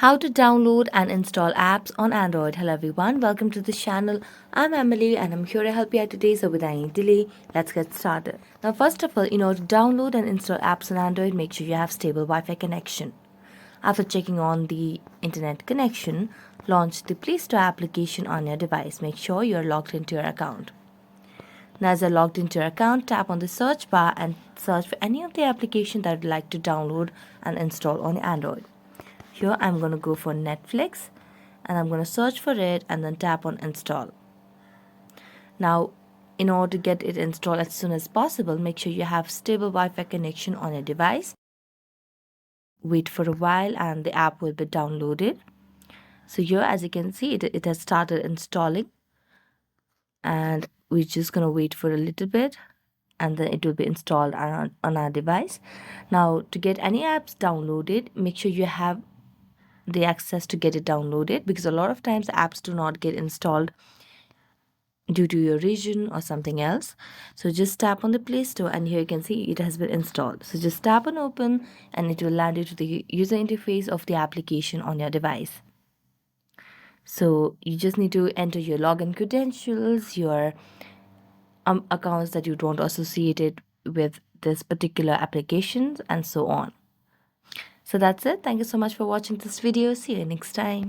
How to download and install apps on Android. Hello everyone, welcome to the channel. I'm Emily and I'm here to help you out today. So without any delay, let's get started. Now first of all, in order to download and install apps on Android, make sure you have stable Wi-Fi connection. After checking on the internet connection, launch the Play Store application on your device. Make sure you're logged into your account. Now as you're logged into your account, tap on the search bar and search for any of the applications that you'd like to download and install on Android. Here I'm going to go for Netflix and I'm going to search for it and then tap on install. Now in order to get it installed as soon as possible, make sure you have stable Wi-Fi connection on your device. Wait for a while and the app will be downloaded. So here as you can see it has started installing and we're just going to wait for a little bit and then it will be installed on our device. Now to get any apps downloaded, make sure you have the access to get it downloaded, because a lot of times apps do not get installed due to your region or something else. So just tap on the Play Store and here you can see it has been installed. So just tap on open and it will land you to the user interface of the application on your device. So you just need to enter your login credentials, your accounts that you don't associate it with this particular application and so on. So that's it. Thank you so much for watching this video. See you next time.